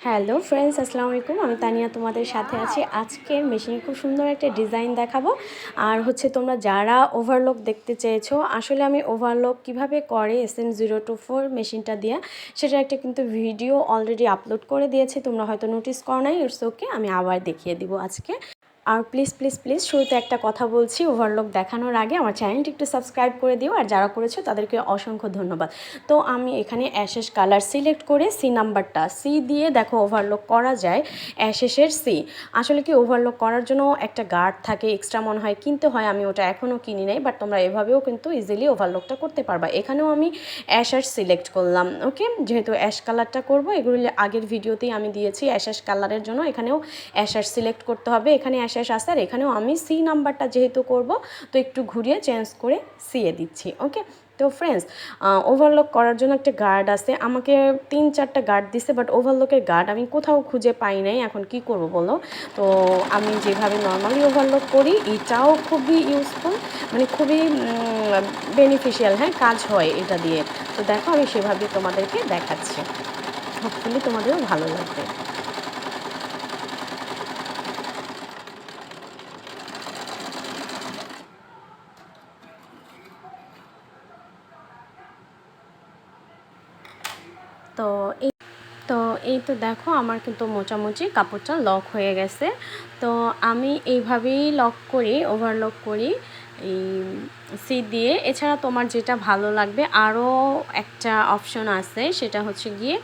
Hello friends, আসসালামু আলাইকুম। আমি তানিয়া তোমাদের সাথে আছি। আজকের মেশিনে খুব সুন্দর একটা ডিজাইন দেখাবো। আর তোমরা যারা ওভারলক দেখতে চেয়েছো, আসলে আমি ওভারলক কিভাবে করে sm024 মেশিনটা দিয়ে সেটা একটা কিন্তু ভিডিও অলরেডি আপলোড করে দিয়েছি। তোমরা হয়তো নোটিস করো নাই, ইটস ওকে, আমি আবার দেখিয়ে দিব আজকে। আর প্লিজ প্লিজ প্লিজ শুরুতে একটা কথা বলছি, ওভারলক দেখানোর আগে আমার চ্যানেলটি একটু সাবস্ক্রাইব করে দিও, আর যারা করেছো তাদেরকে অসংখ্য ধন্যবাদ। তো আমি এখানে অ্যাশেস কালার সিলেক্ট করে সি নাম্বারটা সি দিয়ে দেখো ওভারলক করা যায়। অ্যাশেসের সি আসলে কি ওভারলক করার জন্য একটা গার্ড থাকে, এক্সট্রা মনে হয় কিনতে হয়, আমি ওটা এখনও কিনি নাই, বাট তোমরা এভাবেও কিন্তু ইজিলি ওভারলকটা করতে পারবা। এখানেও আমি অ্যাশ সিলেক্ট করলাম, ওকে, যেহেতু অ্যাশ কালারটা করবো, এগুলি আগের ভিডিওতেই আমি দিয়েছি অ্যাশ কালারের জন্য। এখানেও অ্যাশ সিলেক্ট করতে হবে, এখানে অ্যাশ আসে, আর এখানেও আমি সি নাম্বারটা যেহেতু করব তো একটু ঘুরিয়ে চেঞ্জ করে সিয়ে দিচ্ছি, ওকে। তো ফ্রেন্ডস, ওভারলক করার জন্য একটা গার্ড আছে, আমাকে 3-4টা গার্ড দিছে, বাট ওভারলকের গার্ড আমি কোথাও খুঁজে পাই নাই। এখন কি করব বলো? তো আমি যেভাবে নর্মালি ওভারলক করি, এটাও খুবই ইউজফুল, মানে খুবই বেনিফিশিয়াল, হ্যাঁ, কাজ হয় এটা দিয়ে। তো দেখো আমি সেভাবে তোমাদেরকে দেখাচ্ছি, হোপফুলি তোমাদেরও ভালো লাগবে। তো এই এই তো দেখো আমার কিন্তু মোটামুটি কাপড়টা লক হয়ে গেছে। তো আমি এইভাবেই লক করি, ওভারলক করি এই সি দিয়ে। এছাড়া তোমার যেটা ভালো লাগবে, আরও একটা অপশন আছে, সেটা হচ্ছে গিয়ে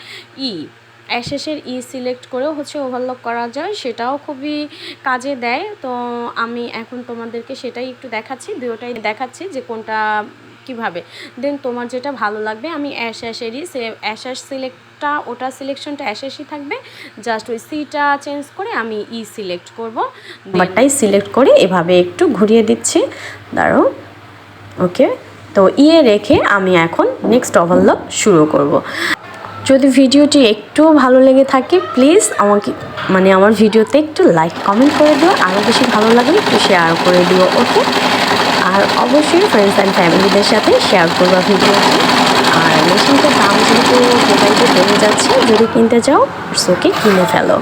অ্যাশেসের সিলেক্ট করেও ওভারলক করা যায়, সেটাও খুবই কাজে দেয়। তো আমি এখন তোমাদেরকে সেটাই একটু দেখাচ্ছি, দুটোটাই দেখাচ্ছি যে কোনটা কিভাবে। দেন তোমার যেটা ভালো লাগবে, আমি অ্যাশেসেরই অ্যাশেস সিলেক্টটা, ওটা সিলেকশনটা অ্যাশেসই থাকবে, জাস্ট ওই সিটা চেঞ্জ করে আমি সিলেক্ট করবো, নাম্বারটাই সিলেক্ট করে এভাবে একটু ঘুরিয়ে দিচ্ছি, দাঁড়ো, ওকে। তো রেখে আমি এখন নেক্সট ওভারলক শুরু করব। যদি ভিডিওটি একটু ভালো লেগে থাকে, প্লিজ আমাকে আমার ভিডিওতে একটু লাইক কমেন্ট করে দিও, আরও বেশি ভালো লাগলে একটু শেয়ার করে দিও, ওকে। আর অবশ্যই ফ্রেন্ডস অ্যান্ড ফ্যামিলিদের সাথে শেয়ার করবা ভিডিওটি। আর মেশিনটার দাম যেহেতু মোবাইলে বেড়ে যাচ্ছে, যদি কিনতে চাও ওকে কিনে ফেলো।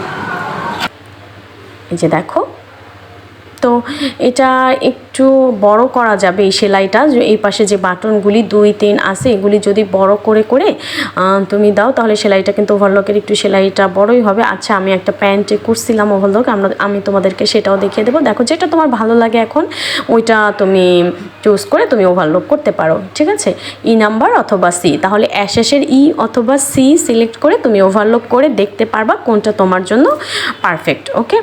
এই যে দেখো, তো এটা একটু বড় করা যাবে এই সেলাইটা, এই পাশে যে বাটনগুলি 2-3 আছে, এগুলি যদি বড় করে করে তুমি দাও, তাহলে সেলাইটা কিন্তু ওভারলকের একটু সেলাইটা বড়ই হবে। আচ্ছা, আমি একটা প্যান্টে করছিলাম ওভারলক, আমি তোমাদেরকে সেটাও দেখিয়ে দেবো। দেখো, যেটা তোমার ভালো লাগে এখন ওইটা তুমি চুজ করে তুমি ওভারলক করতে পারো, ঠিক আছে। নাম্বার অথবা সি, তাহলে অ্যাশেসের অথবা সি সিলেক্ট করে তুমি ওভারলক করে দেখতে পারবা কোনটা তোমার জন্য পারফেক্ট, ওকে।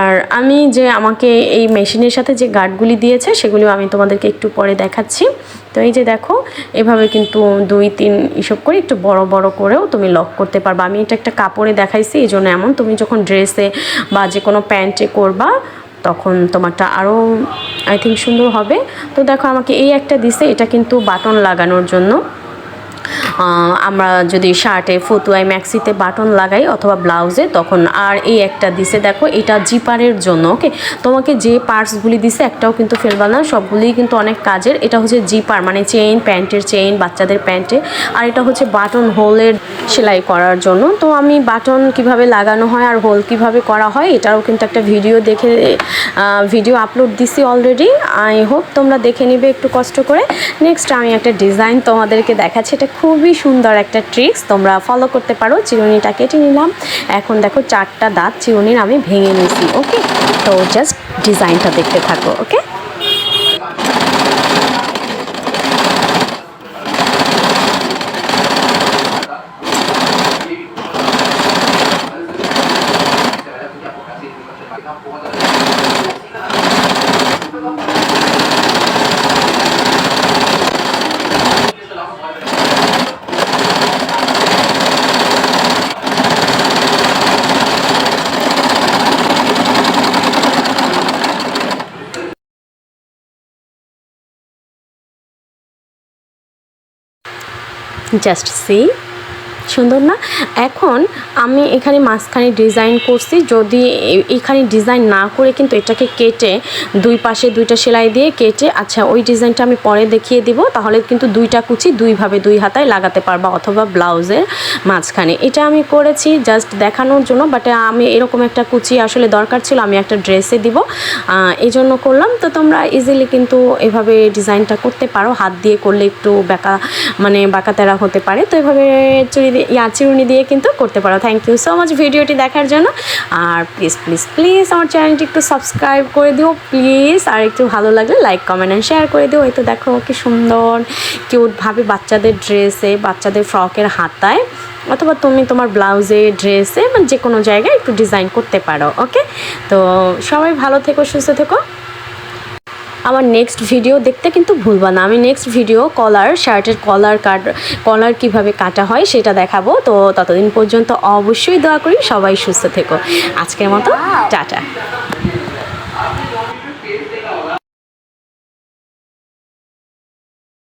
আর আমি আমাকে এই মেশিনের সাথে যে গার্ডগুলি দিয়েছে সেগুলিও আমি তোমাদেরকে একটু পরে দেখাচ্ছি। তো এই যে দেখো, এভাবে কিন্তু 2-3 এসব করে একটু বড় বড় করেও তুমি লক করতে পারবা। আমি এটা একটা কাপড়ে দেখাইছি, এই জন্য এমন, তুমি যখন ড্রেসে বা যে কোনো প্যান্টে করবা তখন তোমারটা আরও আই থিঙ্ক সুন্দর হবে। তো দেখো, আমাকে এই একটা দিছে, এটা কিন্তু বাটন লাগানোর জন্য। আমরা যদি শার্টে, ফতুয়ায়, ম্যাক্সিতে বাটন লাগাই অথবা ব্লাউজে, তখন। আর এই একটা দিছে, দেখো, এটা জিপারের জন্য, ওকে। তোমাকে যে পার্টসগুলি দিছে একটাও কিন্তু ফেলবা না, সবগুলিই কিন্তু অনেক কাজের। এটা হচ্ছে জিপার, মানে চেইন, প্যান্টের চেইন, বাচ্চাদের প্যান্টে। আর এটা হচ্ছে বাটন হোলের সেলাই করার জন্য। তো আমি বাটন কিভাবে লাগানো হয় আর হোল কিভাবে করা হয় এটারও কিন্তু একটা ভিডিও আপলোড দিছি অলরেডি। আই হোপ তোমরা দেখে নিবে একটু কষ্ট করে। নেক্সট আমি একটা ডিজাইন তোমাদেরকে দেখাচ্ছি, এটা খুবই সুন্দর একটা ট্রিক্স, তোমরা ফলো করতে পারো। চিরুনিটা কেটে নিলাম, এখন দেখো 4টা দাঁত চিরুনির আমি ভেঙে নিয়েছি, ওকে। তো জাস্ট ডিজাইনটা দেখতে থাকো, ওকে। জাস্ট সি, সুন্দর না? এখন আমি এখানে মাঝখানে ডিজাইন করছি, যদি এখানে ডিজাইন না করে কিন্তু এটাকে কেটে দুই পাশে দুইটা সেলাই দিয়ে কেটে, আচ্ছা ওই ডিজাইনটা আমি পরে দেখিয়ে দিব, তাহলে কিন্তু দুইটা কুচি দুইভাবে দুই হাতায় লাগাতে পারবা, অথবা ব্লাউজের মাঝখানে। এটা আমি করেছি জাস্ট দেখানোর জন্য, বাট আমি এরকম একটা কুচি আসলে দরকার ছিল, আমি একটা ড্রেসে দিব, এই জন্য করলাম। তো তোমরা ইজিলি কিন্তু এভাবে ডিজাইনটা করতে পারো, হাত দিয়ে করলে একটু বাঁকা তেরা হতে পারে, তো এভাবে চিরুনি দিয়ে কিন্তু করতে পারো। থ্যাংক ইউ সো মাচ ভিডিওটি দেখার জন্য। আর প্লিজ প্লিজ প্লিজ আমার চ্যানেলটি একটু সাবস্ক্রাইব করে দিও প্লিজ, আর একটু ভালো লাগলে লাইক কমেন্ট অ্যান্ড শেয়ার করে দিও। এই তো দেখো কি সুন্দর কিউটভাবে বাচ্চাদের ড্রেসে, বাচ্চাদের ফ্রকের হাতায়, অথবা তুমি তোমার ব্লাউজে, ড্রেসে, মানে যে কোনো জায়গায় একটু ডিজাইন করতে পারো। ওকে, তো সবাই ভালো থেকো, সুস্থ থেকো। আমার নেক্সট ভিডিও দেখতে কিন্তু ভুলবা না। আমি নেক্সট ভিডিও শার্টের কলার কিভাবে কাটা হয় সেটা দেখাবো। তো ততদিন পর্যন্ত অবশ্যই দোয়া করি সবাই সুস্থ থেকো। আজকের মতো টাটা।